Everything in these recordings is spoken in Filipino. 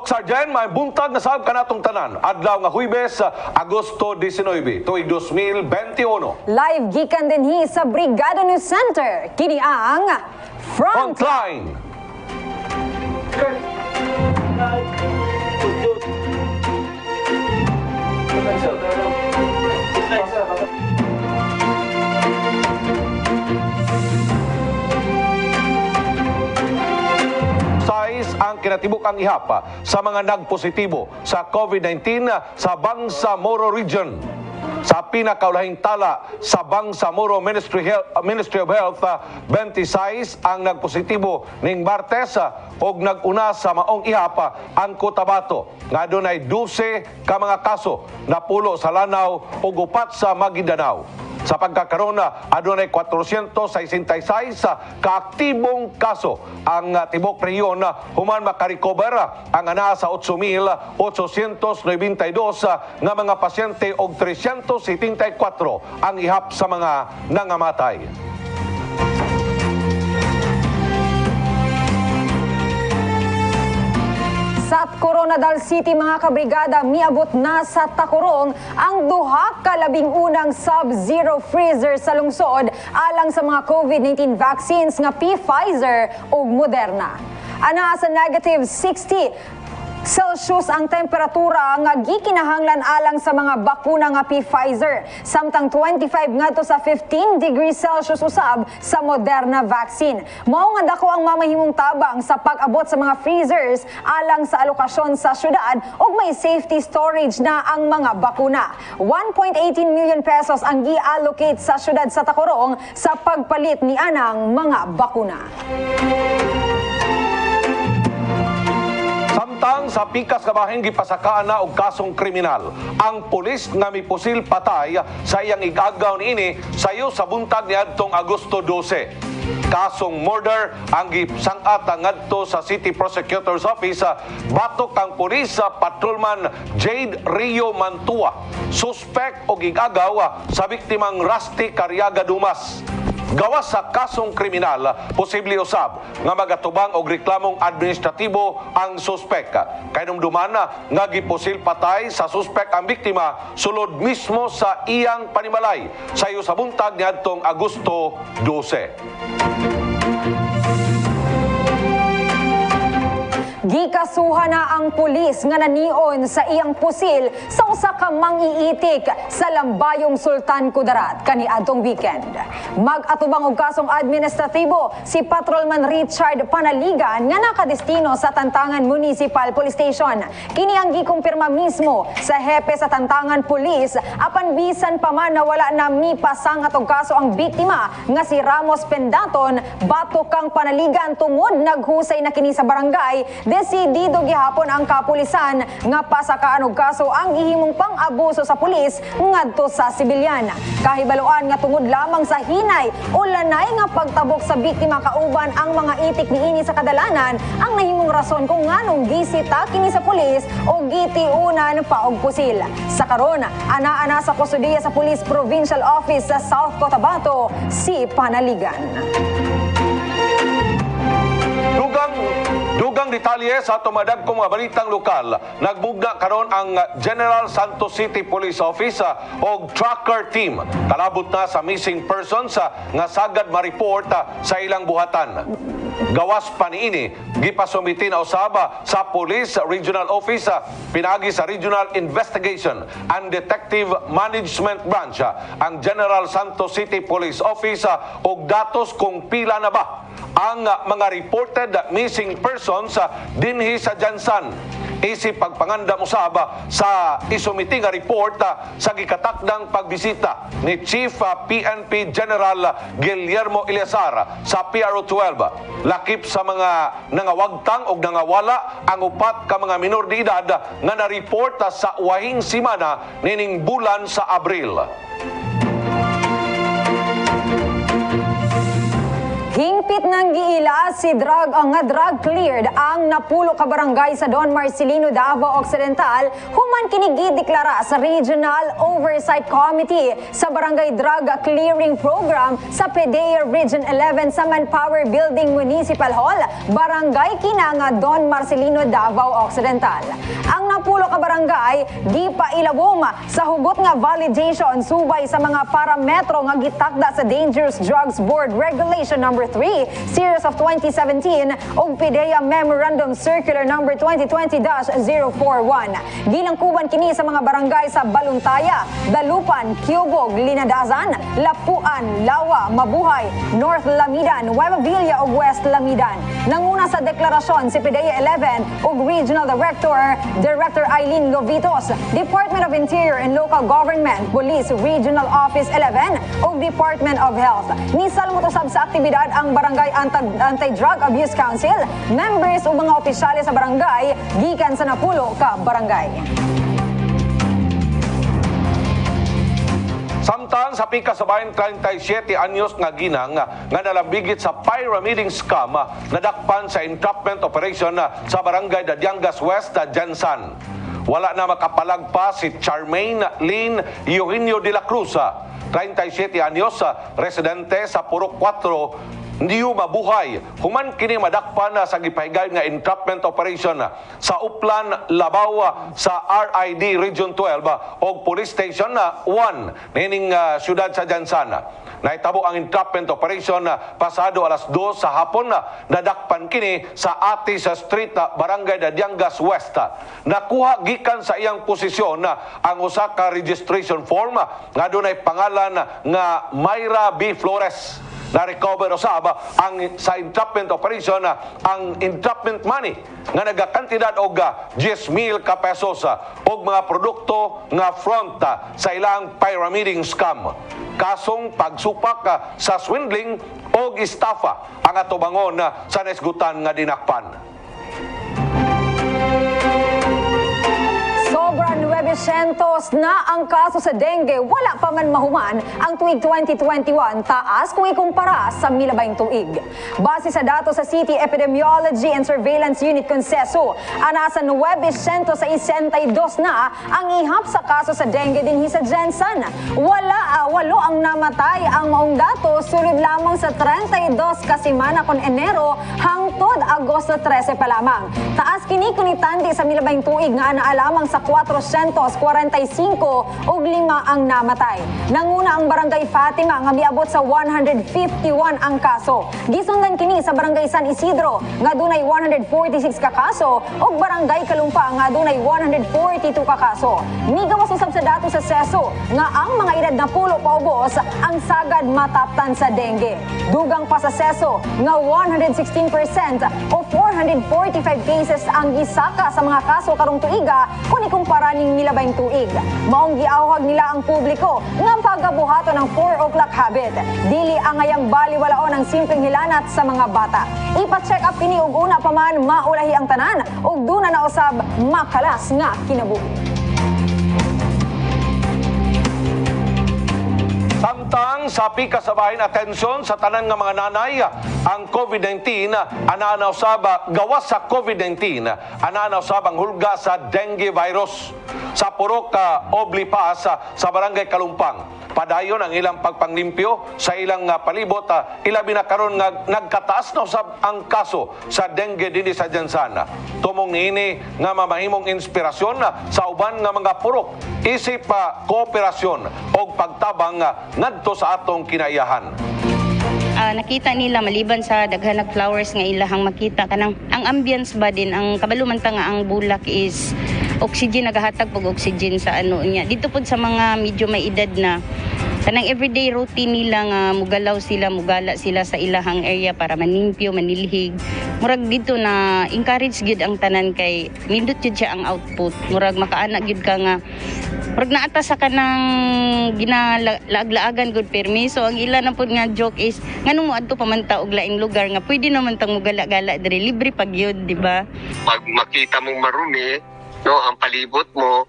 Doc Sargent, may buntag na sab kanatong tanan. Adlaw nga Huwebes, Agosto 19, tuig 2021. Live gikan dinhi sa Brigada News Center. Kini ang Frontline. Ang kinatibuk-ang ihapa sa mga nagpositibo sa COVID-19 sa Bangsamoro Region. Sa pinakaulahing tala sa Bangsamoro Ministry of Health, 26 ang nagpositibo ning Martes og naguna sa maong ihapa ang Cotabato nga adunay 12 ka mga kaso napulo sa Lanao ug upat sa Maguindanao. Sa pagkakaroon adunay 466 kaaktibong kaso ang tibok rehiyon human makarecover ang ana sa 8,892 nga mga pasyente og 374 ang ihap sa mga nangamatay. Sa Coronadal City, mga kabrigada, miabot na sa Tacorong ang duha ka labing unang sub-zero freezer sa lungsod alang sa mga COVID-19 vaccines nga Pfizer ug Moderna. Ana sa negative 60 Celsius ang temperatura nga gikinahanglan alang sa mga bakuna nga Pfizer, samtang 25 ngadto sa 15 degrees Celsius usab sa Moderna vaccine. Mao nga dako ang mamahimong tabang sa pag-abot sa mga freezers alang sa alokasyon sa syudad ug may safety storage na ang mga bakuna. 1.18 million pesos ang gi-allocate sa syudad sa Tacorong sa pagpalit ni anang mga bakuna. Samtang sa pikas ka bahin gipasakaan na og kasong kriminal ang pulis nga mipusil patay sa iyang igagaw niini sayo sa buntag niadtong Agosto 12. Kasong murder ang gisangat ngadto sa City Prosecutor's Office. Batok kang pulis sa patrolman Jade Rio Mantua, suspect og igagaw sa biktimang Rusty Cariaga Dumas. Gawas sa kasong kriminal, posible usab nga magatubang og reklamong administratibo ang suspek. Kay dumduman nga gipusil patay sa suspek ang biktima sulod mismo sa iyang panimalay sayo sa buntag niadtong Agosto 12. Gikasuhan na ang pulis nga nanion sa iyang pusil sa usa ka mangiitik sa Lambayong Sultan Kudarat kaniadtong weekend. Mag-atubang og kasong administratibo si Patrolman Richard Panaligan nga nakadestino sa Tantangan Municipal Police Station. Kini ang gikumpirma mismo sa hepe sa Tantangan Police apan bisan pa man na wala na mipasangat og kaso ang biktima nga si Ramos Pendaton, batok kang Panaligan tungod naghusay na kini sa barangay. Desidido gihapon ang kapulisan nga pasakaan og kaso ang gihimong pang-abuso sa pulis ngadto sa sibilyan. Kahibaluan nga tungod lamang sa hinay o lanay nga pagtabok sa biktima kauban ang mga itik niini sa kadalanan ang nahimong rason kung nganong gisita kini sa pulis o gitiunan pa og pusil. Sa karon, ana sa kustudiya sa Police Provincial Office sa South Cotabato si Panaligan. Dugang detalye sa tumadag kong mga balitang lokal. Nagbugna karon ang General Santos City Police Office og tracker team. Kalabot na sa missing persons nga sagad ma-report sa ilang buhatan. Gawas pa niini, gipasumiti na usaba sa Police Regional Office pinagi sa Regional Investigation and Detective Management Branch ang General Santos City Police Office og datos kung pila na ba ang mga reported missing persons dinhi sa Jansan. Isip pagpangandam usaba sa isumiti nga report sa gikatakdang pagbisita ni Chief PNP General Guillermo Eleazar sa PRO 12. Lakip sa mga nangawagtang o nangawala ang upat ka mga minor de edad nga na-report sa wahing simana nining bulan sa Abril. Hingpit ng giila Ila si drug cleared ang napulo ka barangay sa Don Marcelino, Davao Occidental human kinigideklara sa Regional Oversight Committee sa Barangay Drug Clearing Program sa PDEA Region 11 sa Manpower Building Municipal Hall, Barangay Kinanga, Don Marcelino, Davao Occidental. Ang napulo ka barangay di pa ilabom sa hugot nga validation subay sa mga parametro nga gitakda sa Dangerous Drugs Board Regulation Number 3 Series of 2017 ug PDEA Memorandum Circular Number 2020-041. Gilangkuban kini sa mga barangay sa Baluntaya, Dalupan, Kiubog, Linadazan, Lapuan, Lawa, Mabuhay, North Lamidan, Nueva Villa ug West Lamidan. Nanguna sa deklarasyon si PDEA 11 ug Regional Director Eileen Lovitos, Department of Interior and Local Government, Police Regional Office 11 ug Department of Health. Nisal mo to sab sa aktibidad ang Barangay Anti-Drug Abuse Council, members ug mga opisyales sa barangay gikan sa napulo ka barangay. Samtang sa pika sa bayan 37 anyos nga ginang nga nalambigit sa pyramiding scam nadakpan sa entrapment operation sa barangay Dadyangas West, Jansan. Wala na makapalagpa si Charmaine Lynn Eugenio de la Cruz, 37 anyos, residente sa Purok 4, Ndiyo Mabuhay. Human kini madakpan sa gipahigay nga entrapment operation sa Uplan, Labaw sa RID Region 12 o Police Station 1 nining syudad sa Jansan. Naitabo ang entrapment operation pasado alas 2 sa hapon nadakpan kini sa Atis Street, Barangay Dadyangas West. Nakuha gikan sa iyang posisyon ang usa ka registration form nga dunay pangalan nga Myra B. Flores. Na-recover usab ang sa entrapment operation ang entrapment money nga nagakantidad og 10,000 ka pesos og mga produkto nga front sa ilang pyramiding scam. Kasong pagsupak sa swindling og estafa ang atubangon sa nasgutan nga dinakpan. Sobra 900 na ang kaso sa dengue, wala pa man mahuman ang tuig 2021, taas kung ikumpara sa milabayng tuig. Base sa datos sa City Epidemiology and Surveillance Unit Conceso, nasa 962 na ang ihap sa kaso sa dengue dinhi sa Jansan. Walo ang namatay ang maong datos sulod lamang sa 32 ka semana kon Enero hangtod Agosto 13 pa lamang. Taas kini kunitandi sa milabayng tuig nga anaa lamang sa 445 ug 5 ang namatay. Nanguna ang Barangay Fatima nga miabot sa 151 ang kaso. Gisundan kini sa Barangay San Isidro nga dunay 146 ka kaso ug Barangay Kalumpa nga dunay 142 ka kaso. Migawas usab sa datos sa Seso nga ang mga edad na pulo paubos ang sagad mataptan sa dengue. Dugang pa sa Seso nga 116% o 445 cases ang gisaka sa mga kaso karong tuiga kung ikumpara ning milabayng tuig. Maong giawhag nila ang publiko nga pagabuhaton ng 4 o'clock habit. Dili ang ngayang baliwalaon ang simpleng hilanat sa mga bata. Ipa-check up kini og una pa man maulahi ang tanan ug duna na usab makalas nga kinabuhi. Samtang sa pika sa bahin, atensyon sa tanan nga mga nanay, ang COVID-19 ana usab gawas sa COVID-19 ana usab ang hulga sa dengue virus sa Purok Oblipas sa Barangay Kalumpang. Padayon ang ilang pagpanglimpyo sa ilang palibot, ilabi na karon nga nagkataas na usab ang kaso sa dengue dinhi sa Jansan. Tumong niini nga mamahimong inspirasyon sa uban nga mga purok isip kooperasyon o pagtabang ngadto sa atong kinaiyahan. Nakita nila maliban sa daghanag flowers nga ilahang makita kanang ang ambience ba din ang kabalumanta nga ang bulak is oxygen, nagahatag pag oxygen sa ano niya dito pod sa mga medyo may edad na kanang everyday routine nila nga mugalaw sila, mugala sila sa ilahang area para manimpyo, manilhig. Murag dito na encourage gyud ang tanan kay nindot gyud siya ang output. Murag makaana gyud ka nga murag naata sa kanang ginalaagan gud permiso. Ang ila na pod nga joke is nganong mo adto pamanta og laing lugar nga pwede naman tang mugala-gala diri, libre pag yun, di ba? Pag makita mong marumi, no, ang palibot mo,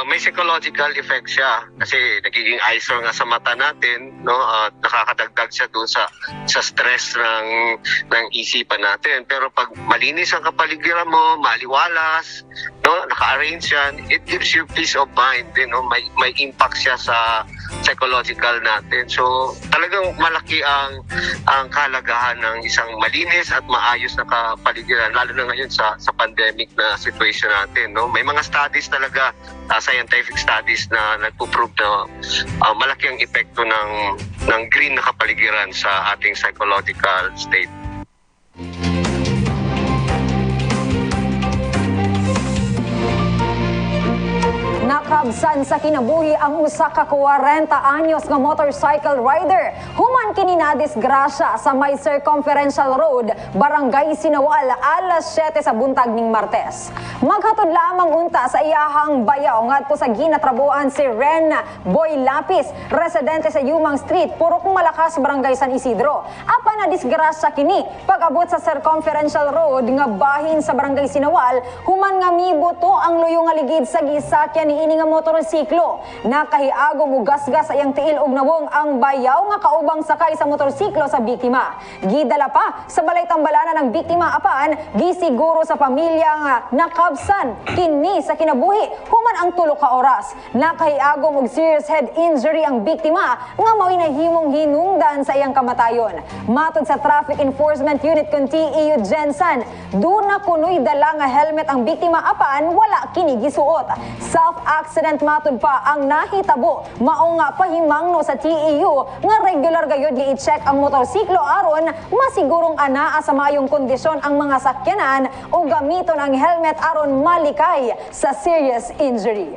may psychological effect siya kasi nagiging eyesore nga sa mata natin, no? At nakakadagdag siya doon sa stress ng isipan natin. Pero pag malinis ang kapaligiran mo, maliwalas, no? Naka-arrange yan, it gives you peace of mind, no? May impact siya sa psychological natin. So talagang malaki ang kahalagahan ng isang malinis at maayos na kapaligiran, lalo na ngayon sa pandemic na situation natin, no? May mga studies talaga, scientific studies na nagpo-prove na malaki ang epekto ng green na kapaligiran sa ating psychological state. Nakabsan sa kinabuhi ang usa ka 40 anyos nga motorcycle rider. Human kini na disgrasya sa may Circumferential Road, Barangay Sinawal, alas 7 sa buntag ning Martes. Maghatod lamang unta sa iyahang bayaw ngadto sa ginatrabuhan si Ren Boy Lapis, residente sa Yumang Street, Purok Malakas, Barangay San Isidro. Apan na disgrasya kini pag-abot sa Circumferential Road nga bahin sa Barangay Sinawal, human nga mibuto ang luyo nga ligid sa gisakyan ni ini nga motorsiklo. Nakahiagom og gasgas ayang tiil og nawong ang bayaw nga kaubang sakay sa motorsiklo sa biktima. Gidala pa sa balay tambalanan ng biktima apan gisiguro sa pamilya nga nakabsan kini sa kinabuhi human ang 3 ka oras. Nakahiagom og serious head injury ang biktima nga mao'y nahimong hinungdan sa iyang kamatayon. Matod sa Traffic Enforcement Unit kun TEU Gensan, duna kunoy dala nga helmet ang biktima apan wala kini gisuot. Self-accident matod pa ang nahitabo, mao nga pahimangno sa TEU nga regular gayud gi-check ang motorsiklo aron masigurong anaa sa maayong kondisyon ang mga sakyanan o gamiton ang helmet aron malikay sa serious injury.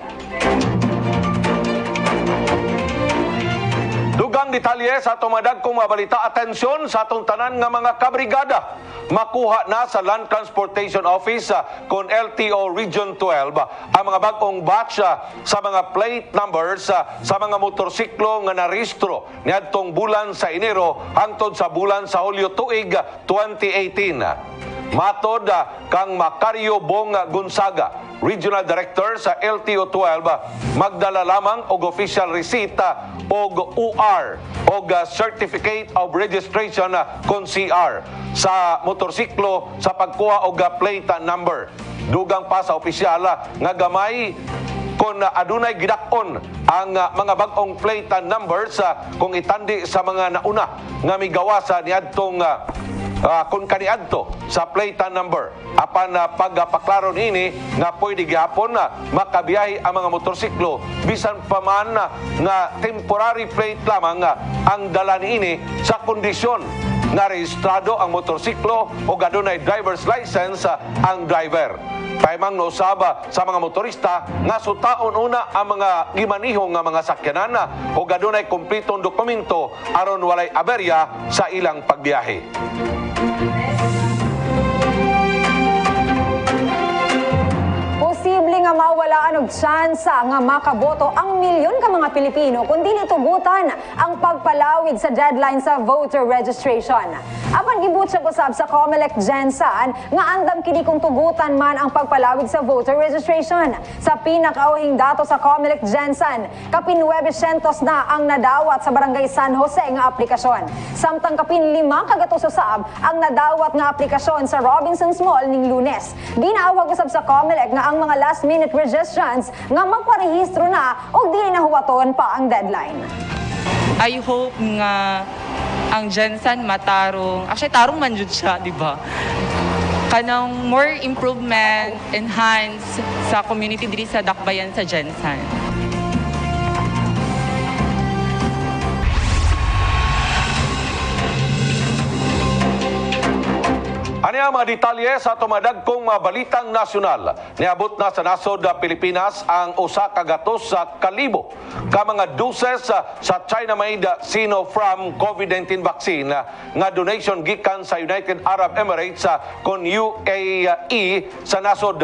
Dugang detalye sa tumadag kong mabalita. Atensyon sa atong tanan nga mga kabrigada. Makuha na sa Land Transportation Office kon LTO Region 12 ang mga bagong batch sa mga plate numbers sa mga motorsiklo nga narehistro niadtong bulan sa Enero hangtod sa bulan sa Hulyo tuig 2018. Matod kang Macario Bong Gonzaga, Regional Director sa LTO 12, magdala lamang og official receipt og UR og Certificate of Registration kon CR sa motorsiklo sa pagkuha og plate number. Dugang pa sa opisyal nga gamay kung adunay gidakon ang mga bagong plate numbers kung itandi sa mga nauna nga migawasa niadtong kung kaniadto sa plate number. Apan pagpaklaro nini nga pwede gihapon makabiyahe ang mga motorsiklo bisan pa man nga temporary plate lamang ang dala niini sa kondisyon nga rehistrado ang motorsiklo o adunay driver's license ang driver. Paimang nausaba sa mga motorista nga sutaon una ang mga gimanihong nga mga sakyanan o adunay kumpletong dokumento aron walay aberya sa ilang pagbiyahe. Posible nga mawalaan og tsansa nga makaboto ang milyon ka mga Pilipino kung dili tugutan ang pagpalawig sa deadline sa voter registration. Apan gibutyag usab sa COMELEC Gensan nga andam kini kung tugutan man ang pagpalawig sa voter registration. Sa pinakaauhing dato sa COMELEC Gensan, kapin 900 na ang nadawat sa Barangay San Jose nga aplikasyon. Samtang kapin 5 kagatos usab ang nadawat nga aplikasyon sa Robinsons Mall ning Lunes. Ginaawag usab sa COMELEC nga ang mga last-minute registrants nga magparehistro na o dili na huwaton pa ang deadline. I hope nga ang Gensan matarong, actually tarong man jud siya, di ba? Kanang more improvement, enhance sa community diri sa Dakbayan sa Gensan. Ani ang mga detalye sa tumadagkong balitang nasyonal. Niabot na sa nasod Pilipinas ang usa ka gatos sa kalibo ka mga doses sa China-made Sinopharm COVID-19 vaccine nga donation gikan sa United Arab Emirates kon UAE sa nasod.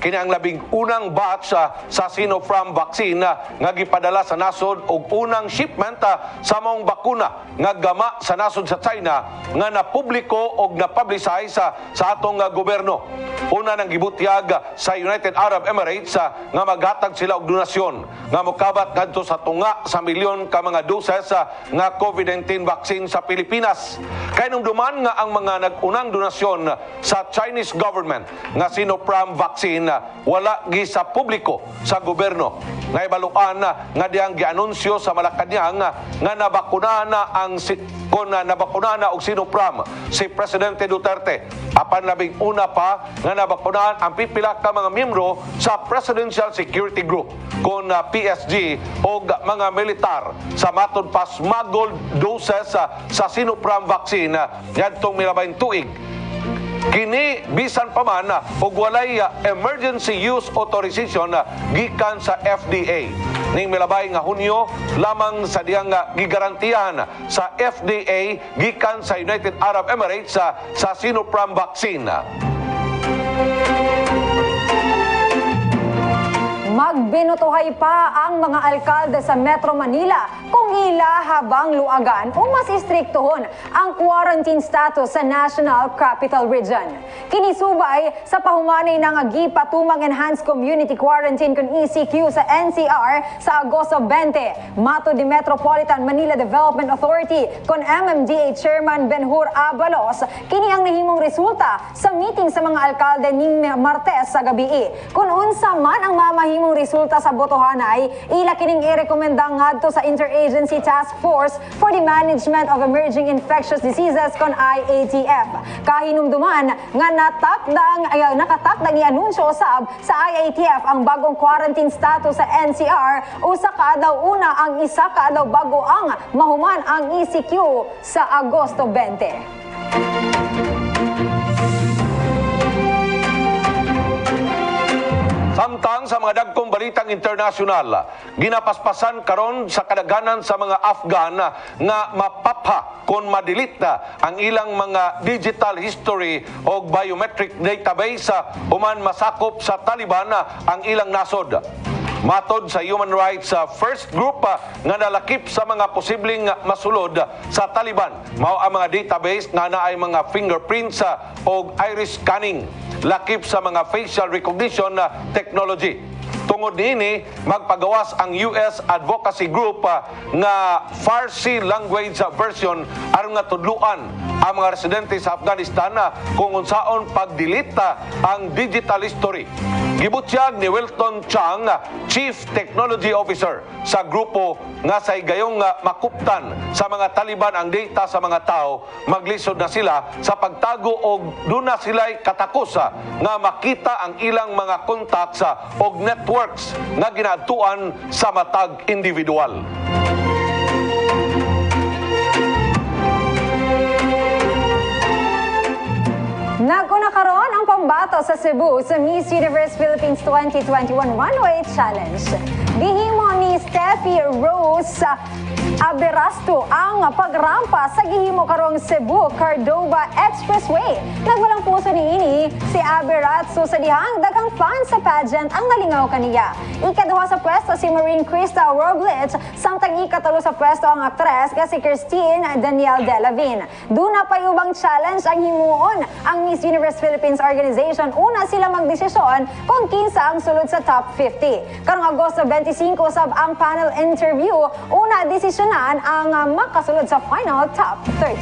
kini ang labing unang batch sa Sinopharm vaccine nga gipadala sa nasod og unang shipment sa maong bakuna nga gama sa nasod sa China nga napubliko og na-publicize sa atong gobyerno. Una nang gibutyag sa United Arab Emirates nga maghatag sila og donasyon nga mokabat ngadto sa tunga sa milyon ka mga doses nga COVID-19 vaccine sa Pilipinas. Kay nung duman nga ang mga nag-unang donasyon sa Chinese government nga Sinopharm vaccine wala gi sa publiko sa gobyerno. Naibaluan nga diyang gianunsyo sa Malacañang nga nabakunahan na nabakunahan na og Sinopharm si Presidente Duterte. Apan labing una pa nga nabakunahan ang pipila ka mga miyembro sa Presidential Security Group kon PSG o mga militar sa matod pa smuggled doses sa Sinopharm vaccine yadtong milabayng tuig. Kini bisan pa man og walay emergency use authorization gikan sa FDA. Ning milabay nga Hunyo lamang sa diyang gigarantiyahan sa FDA gikan sa United Arab Emirates sa Sinopharm vaccine. Magbinutuhay pa ang mga alkalde sa Metro Manila kung ila habang luagan o mas istriktuhon ang quarantine status sa National Capital Region. Kinisubay sa pahumanay ng patumang Enhanced Community Quarantine con ECQ sa NCR sa Agosto 20. Mato di Metropolitan Manila Development Authority con MMDA Chairman Benhur Abalos, kini ang nahimong resulta sa meeting sa mga alkalde ning Martes sa gabi. Kung unsa man ang mamahimong resulta sa botohanay, ila kining irekomenda ngadto sa Interagency Task Force for the Management of Emerging Infectious Diseases kon IATF. Kahinumduman nga nakatakdang i-anunsyo usab sa IATF ang bagong quarantine status sa NCR usa ka daw una ang isa ka daw bago ang mahuman ang ECQ sa Agosto 20. Samtang sa mga dagkong balitang internasyonal, ginapaspasan karon sa kadaghanan sa mga Afghan nga mapapha kon madilit na ang ilang mga digital history o biometric database human masakop sa Taliban ang ilang nasod. Matod sa Human Rights First Group nga nalakip sa mga posibleng masulod sa Taliban, mao ang mga database nga naay mga fingerprints o iris scanning, lakip sa mga facial recognition technology. Tungod niini, magpagawas ang US Advocacy Group nga Farsi language version aron nga tudluan ang mga residente sa Afghanistan kung unsaon pagdilita ang digital history. Gibutyag ni Wilton Chang, Chief Technology Officer sa grupo nga say gayong makuptan sa mga Taliban ang data sa mga tao, maglisod na sila sa pagtago og duna sila'y katakos nga makita ang ilang mga contacts og networks nga ginadtuan sa matag individual. Naguna karon ang pambato sa Cebu sa Miss Universe Philippines 2021 Runway Challenge. Gihimo ni Steffi Rose Aberasto ang pagrampa sa gihimo karong Cebu Cordova Expressway. Nagwalang puso niini si Aberazzo sa dihang daghang fans sa pageant ang nalingaw kaniya. Ikaduha sa pwesto si Marine Crystal Robles, samtang ikatulo sa pwesto ang aktres nga si Christine Danielle Delavin. Duna pay ubang challenge ang himuon ang Miss Universe Philippines Organization. Una sila magdesisyon kung kinsa ang sulod sa top 50. Karong Agosto 25 usab ang panel interview. Una desisyonan ang makasulod sa final top 30.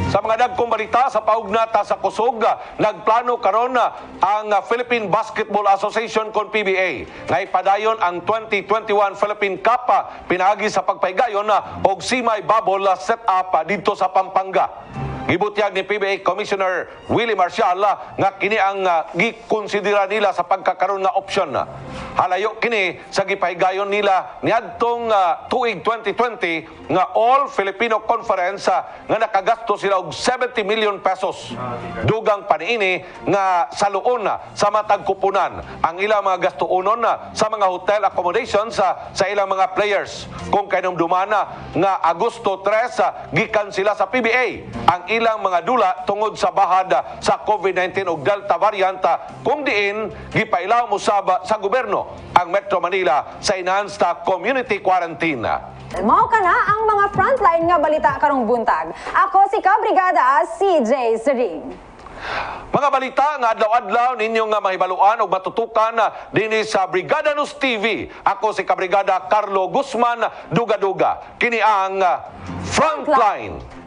Sa mga dagkong balita sa paugnata sa kusog, nagplano karon ang Philippine Basketball Association kon PBA nga ipadayon ang 2021 Philippine Cup pinaagi sa pagpaygayon og simay bubble set-up dito sa Pampanga. Gibutyag ni PBA Commissioner Willie Marcial nga kini ang gikonsidera nila sa pagkakaroon nga opsyon. Halayo kini sa gipahigayon nila niadtong tuig 2020 nga All Filipino Conference nga nakagasto sila og 70 million pesos. Dugang paniini nga saluon sa matag kupunan ang ilang mga gastuonon sa mga hotel accommodations sa ilang mga players. Kung kainumdumana nga Agosto 3 gikan sila sa PBA ang ilang mga dula tungod sa bahad sa COVID-19 ug Delta variant kung diin gipailaw mo sa gobyerno ang Metro Manila sa enhanced community quarantine. Mao ka na ang mga frontline nga balita karong buntag. Ako si Kabrigada CJ Sering. Mga balita nga adlaw-adlaw ninyong nga mahibaluan o matutukan dinhi sa Brigada News TV. Ako si Kabrigada Carlo Guzman Duga-Duga. Kini ang Frontline.